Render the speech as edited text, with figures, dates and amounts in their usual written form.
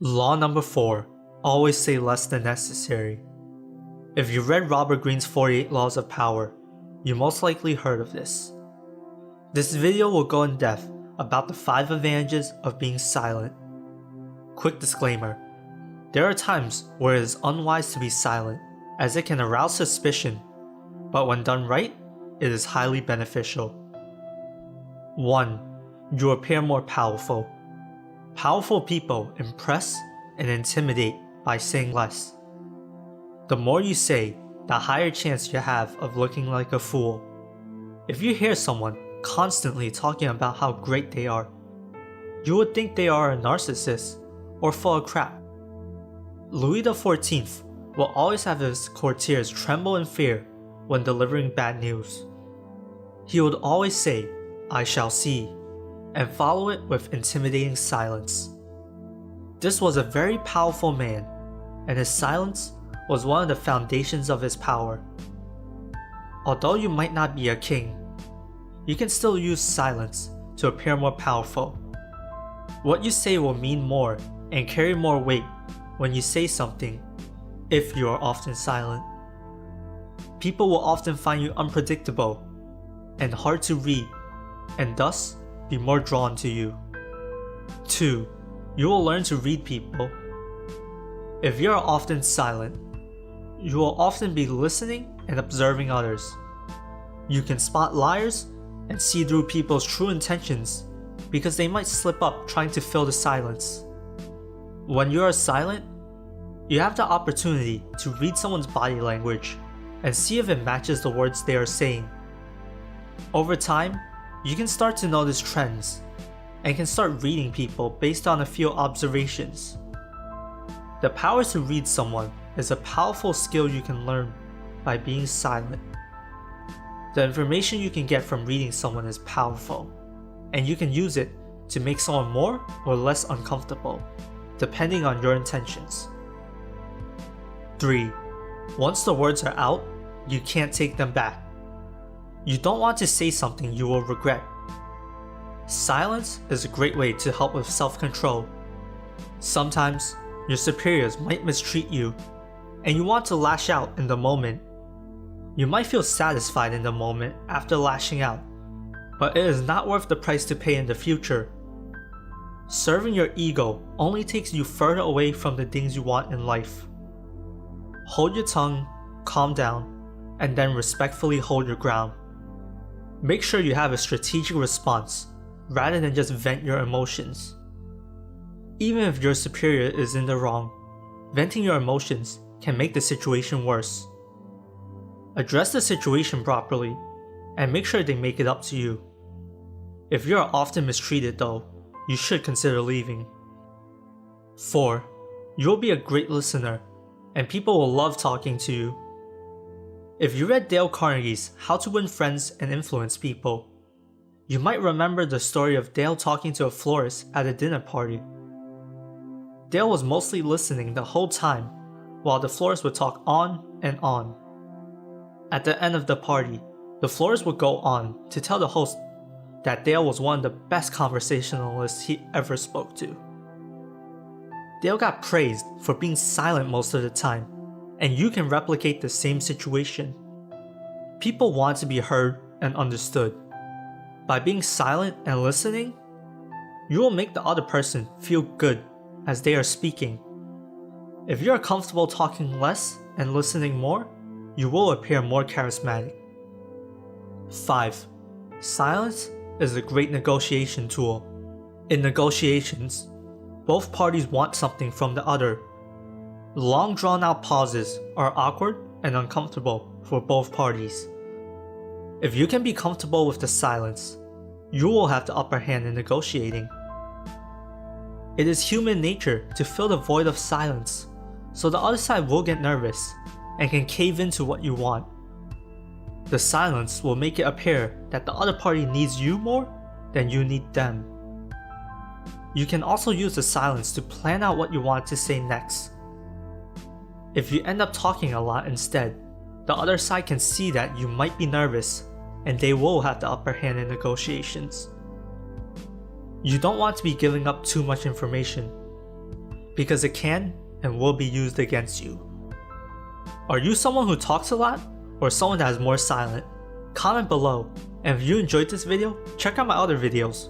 Law number 4. Always say less than necessary. If you read Robert Greene's 48 Laws of Power, you most likely heard of this. This video will go in depth about the 5 advantages of being silent. Quick disclaimer, there are times where it is unwise to be silent, as it can arouse suspicion, but when done right, it is highly beneficial. 1. You appear more powerful. Powerful people impress and intimidate by saying less. The more you say, the higher chance you have of looking like a fool. If you hear someone constantly talking about how great they are, you would think they are a narcissist or full of crap. Louis XIV will always have his courtiers tremble in fear when delivering bad news. He would always say, "I shall see," and follow it with intimidating silence. This was a very powerful man, and his silence was one of the foundations of his power. Although you might not be a king, you can still use silence to appear more powerful. What you say will mean more and carry more weight when you say something if you are often silent. People will often find you unpredictable and hard to read, and thus be more drawn to you. 2. You will learn to read people. If you are often silent, you will often be listening and observing others. You can spot liars and see through people's true intentions because they might slip up trying to fill the silence. When you are silent, you have the opportunity to read someone's body language and see if it matches the words they are saying. Over time, you can start to notice trends and can start reading people based on a few observations. The power to read someone is a powerful skill you can learn by being silent. The information you can get from reading someone is powerful, and you can use it to make someone more or less uncomfortable, depending on your intentions. 3. Once the words are out, you can't take them back. You don't want to say something you will regret. Silence is a great way to help with self-control. Sometimes, your superiors might mistreat you, and you want to lash out in the moment. You might feel satisfied in the moment after lashing out, but it is not worth the price to pay in the future. Serving your ego only takes you further away from the things you want in life. Hold your tongue, calm down, and then respectfully hold your ground. Make sure you have a strategic response rather than just vent your emotions. Even if your superior is in the wrong, venting your emotions can make the situation worse. Address the situation properly and make sure they make it up to you. If you are often mistreated though, you should consider leaving. 4. You will be a great listener, and people will love talking to you. If you read Dale Carnegie's How to Win Friends and Influence People, you might remember the story of Dale talking to a florist at a dinner party. Dale was mostly listening the whole time, while the florist would talk on and on. At the end of the party, the florist would go on to tell the host that Dale was one of the best conversationalists he ever spoke to. Dale got praised for being silent most of the time, and you can replicate the same situation. People want to be heard and understood. By being silent and listening, you will make the other person feel good as they are speaking. If you are comfortable talking less and listening more, you will appear more charismatic. 5. Silence is a great negotiation tool. In negotiations, both parties want something from the other. Long drawn-out pauses are awkward and uncomfortable for both parties. If you can be comfortable with the silence, you will have the upper hand in negotiating. It is human nature to fill the void of silence, so the other side will get nervous and can cave into what you want. The silence will make it appear that the other party needs you more than you need them. You can also use the silence to plan out what you want to say next. If you end up talking a lot instead, the other side can see that you might be nervous, and they will have the upper hand in negotiations. You don't want to be giving up too much information. because it can and will be used against you. Are you someone who talks a lot, or someone that is more silent? Comment below, and if you enjoyed this video, check out my other videos.